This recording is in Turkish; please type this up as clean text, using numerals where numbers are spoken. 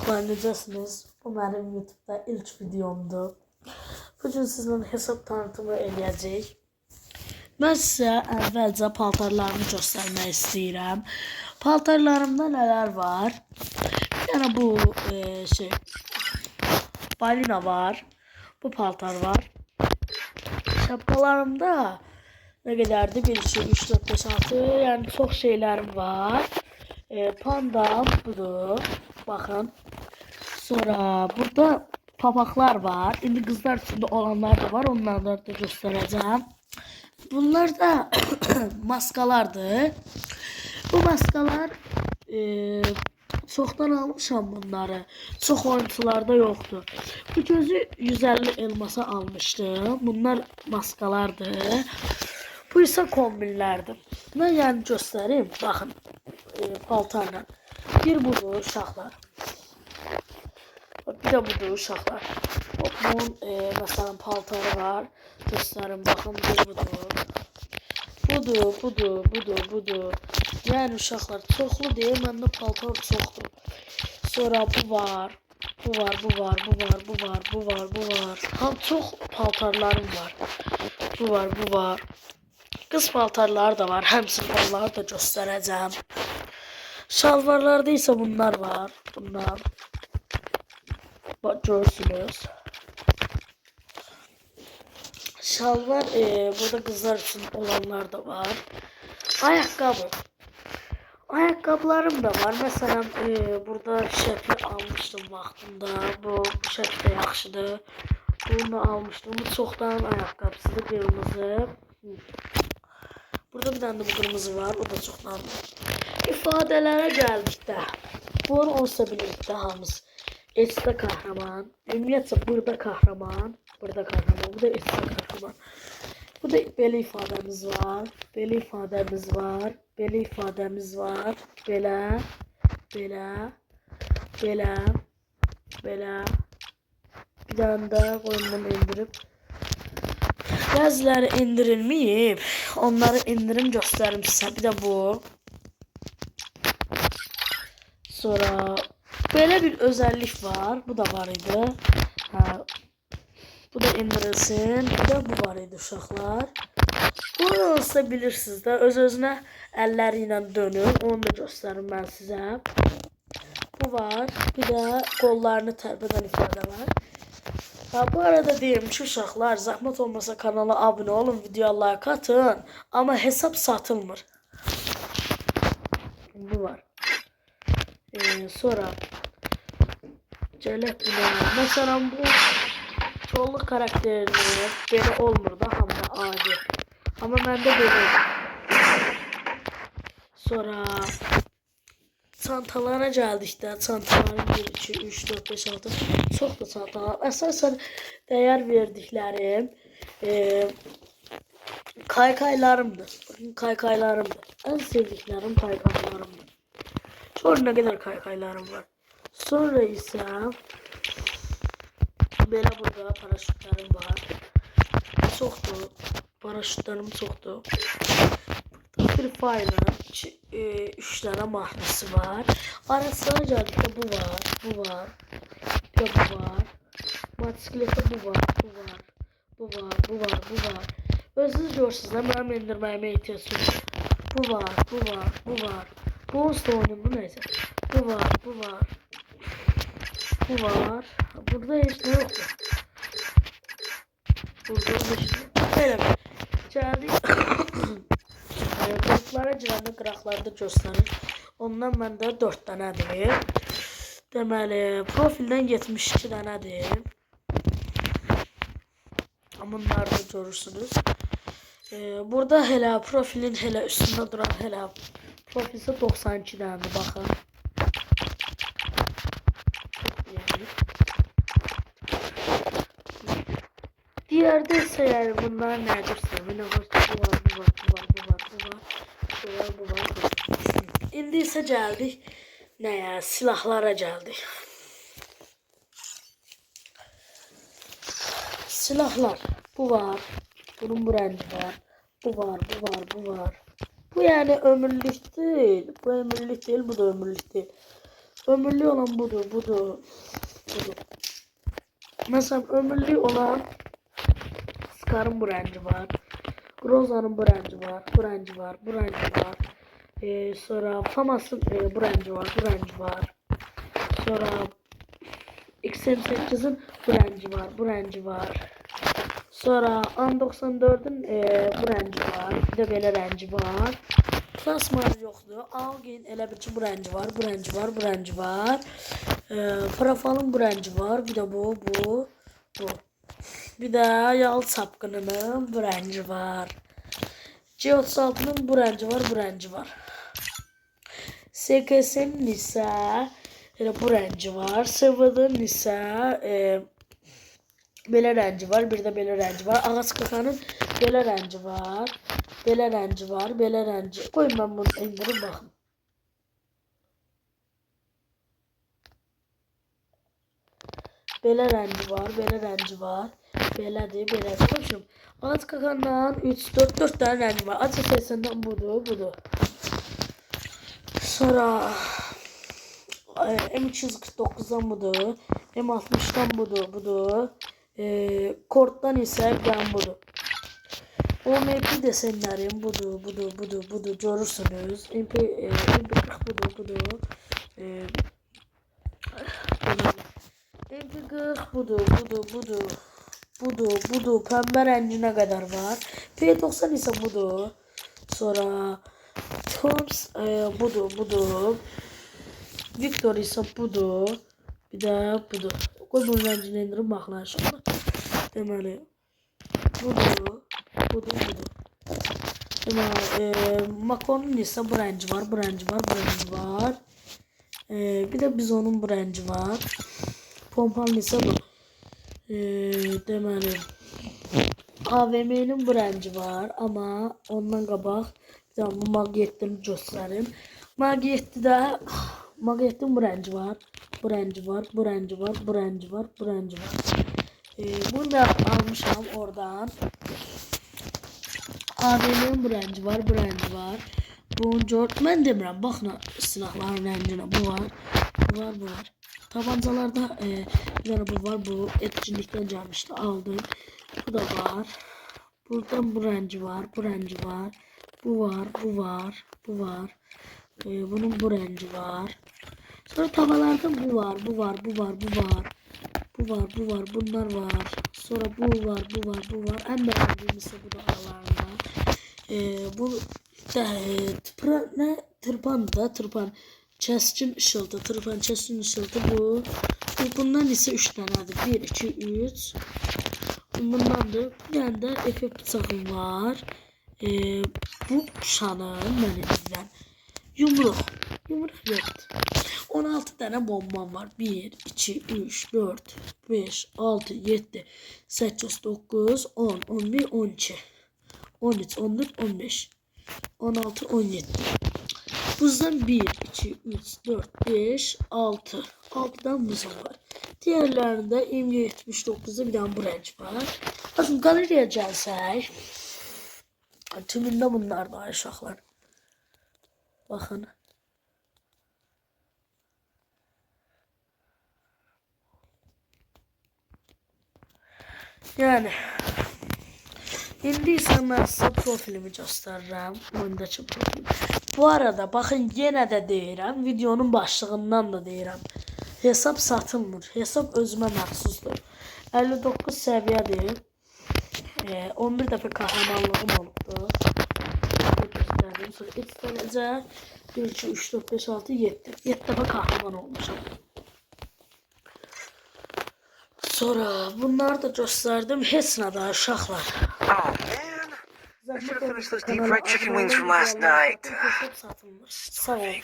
Uşaqlar necəsiniz? Bu mənim YouTube'da ilk videomdur. Bugün sizinlə hesab tanıtımı eləyəcəyik. Mən sizə əvvəlcə paltarlarımı göstərmək istəyirəm. Paltarlarımda nələr var? Bir dənə bu balina var. Bu paltar var. Şapkalarımda nə qədərdir? 1, 2, 3, 4, 5, 6. Yəni çox şeylərim var. Pandam budur. Bakın. Sonra burada papaqlar var. İndi qızlar içində olanlar da var. Onları da göstərəcəm. Bunlar da maskalardır. Bu maskalar çoxdan almışam bunları. Çox oyuncularda yoxdur. Bu gözü 150 elmasa almışdım. Bunlar maskalardır. Bu isə kombinlərdir. Mən yəni göstəreyim. Baxın. Paltarla. Bir budur uşaqlar. Bir de budur uşaqlar. Bunun məsələn paltarı var. Göstərim baxın bir budur. Yəni uşaqlar çoxlu deyil, məndə paltar çoxdur. Sonra bu var. Bu var. Ham çox paltarlarım var. Bu var. Qız paltarları da var. Həmçinin onları da göstərəcəm. Şalvarlarda ise bunlar var. Bunlar. Bak görürsünüz. Şalvar burada kızlar için olanlar da var. Ayakkabı. Ayakkabılarım da var. Mesela burada şəkli almıştım vaxtında. Bu şəkli de yaxşıdır. Bunu almıştım. Bu çoxdan ayakkabısıdır. Qırmızı. Burada bir tane de bu kırmızı var. O da çoxdan. İfadelərə gəldikdə, bunu olsa bilirikdə hamız. Esdə kahraman, ümumiyyətcə burada kahraman, bu da esdə kahraman. Bu da belə ifadəmiz var, belə ifadəmiz var, belə. Bir dənə də qoyundan indirib. Bəziləri indirilməyib, onları indirim göstərim sizə. Bir də bu. Sonra böyle bir özellik var. Bu da var idi. Bu da indirilsin. Bir de bu var idi uşaqlar. Bunu olsa bilirsiniz də. Öz-özünə əlləri ilə dönür. Onu da göstərim mən sizə. Bu var. Bir də qollarını tərpədən ifadə var. Bu arada deyim ki uşaqlar, zəhmət olmasa kanala abunə olun, videoya like atın. Amma hesab satılmır. Bu var. Sonra gələk buna. Məsələn bu çolluk karakterini belə olmur da hamda adi. Amma məndə belə. Sonra çantalara gəldikdə, çantaların 1, 2, 3, 4, 5, 6 çox da çantalar. Əsasən dəyər verdiklərim kaykaylarımdır. Bakın kaykaylarımdır. Ən sevdiklərim kaykaylarımdır. Sonra ne kadar kaykaylarım var. Sonra ise böyle burada paraşütlerim var. Çoxdur. Paraşütlerim çoxdur. Burada bir fayla 3 tane mahnısı var. Arasına gəldikdə bu var. Bir de bu var. Motosikletdə bu var. Özünüz görürsünüz. Mənim indirməyimə ehtiyac yox. Bu var. Bu oyunun bu neyse. Bu var. Burada hiç ne yoktu. Burada hiç böyle geldik. Qıraqlara girəndə qıraqlarda göstərir. Ondan məndə 4 dənədir. Deməli, profildən 72 dənədir. Bunları da görürsünüz. Burada hələ profilin hələ üstündə duran hələ profilsə 92 dənədir, baxın. Diğerde ise yani bunlar neredeyse bu var. İndi ise geldik neye? Silahlara geldik. Silahlar. Bu var. Bunun bu rengi var. Bu var. Bu yani ömürlük değil. Bu ömürlük değil. Bu da ömürlük değil. Ömürlü olan budur. Mesela ömürlü olan Scar'ın bu rengi var. Groza'nın bu rengi var. Bu rengi var. Bu rengi var. Sonra Famas'ın bu rengi var. Bu rengi var. Sonra XM8'in bu rengi var. Bu rengi var. Sonra An94'ün bu rengi var. Bir de böyle rengi var. Plasmar yoxdur. Algin elə bir ki bu rengi var. Bu rengi var. Bu rengi var. Profalın bu rengi var. Bir de bu. Bir de yağlı sapkınının bu rengi var. C36'nın bu rengi var. Bu rengi var. SKS'nin ise bu rengi var. Sıvıdın ise belə rengi var. Bir de belə rengi var. Ağaç kakanın belə rengi var. Belə rengi var. Belə rengi. Koyun ben bunu indirim bakın. Belə rengi var. Belə rengi var. Belədir. Belədir. Koşum. Ağaç kakandan 3, 4 tane rengi var. Acı sesinden budur. Sonra M249'dan budur. M60'dan budur. Kort'tan ise gen budur. OMP desenlerim budur. Görürsünüz. MP40 budur. MP40 budur. Pembe rengine kadar var. P90 ise budur. Sonra Toms budur. Victor ise budur. Bir de budur. Koy bunun rengini indirin bakın aşağıda. Deməli budur. Deməli Makonun ise bu rengi var. Bir de bizonun bu rengi var. Pompanın ise bu. Deməli AVM'nin bu rengi var ama ondan qabaq bir tane bu Mag-7'ni göstərim. Mag-7'nin bu rengi var. Bu rengi var. Bunu da almışam oradan. AVM'nin bu rengi var. Bunu ben demirəm. Baxın silahların renginə. Bu var. Tabancalarda bir tane bu var. Bu etkinlikten gelmişti. Aldım. Bu da var. Buradan bu rengi var. Bu var. Bunun bu rengi var. Sonra tavalarda bu var. Bunlar var. Sonra bu var. En beğendiğim ise bu da aralarında. Bu da tırpan. Keskin ışıltı. Bu. Bundan ise 3 tanedir. 1, 2, 3. Bundandır. Bir tane de efekt bıçağım var. Bu şanın beni izlən. Yumruq yoktu. 16 tane bombam var. 1, 2, 3, 4, 5, 6, 7, 8, 9, 10, 11, 12, 13, 14, 15, 16, 17. Buzdan 1, 2, 3, 4, 5, 6. 6'dan buzum var. Diğerlerinde M79'da bir tane bu renk var. Bakın galeriye gelsək. Tümünde bunlar da uşaqlar. Bakın. Yani indi ise mən sizə profilimi göstərirəm. Öndəki profilim. Bu arada baxın yenə də deyirəm. Videonun başlığından da deyirəm. Hesab satılmır. Hesab özümə məxsusdur. 59 səviyyədir. 11 dəfə kahramanlığım olubdu. Sonra istənəcək 1, 2, 3, 4, 5, 6, 7. 7 dəfə kahraman olmuşam. Sonra bunları da gösterdim. Heç nə da uşaqlar. Oh man, I should have finished those deep fried chicken wings from last night. Satılmış. Sağ ol.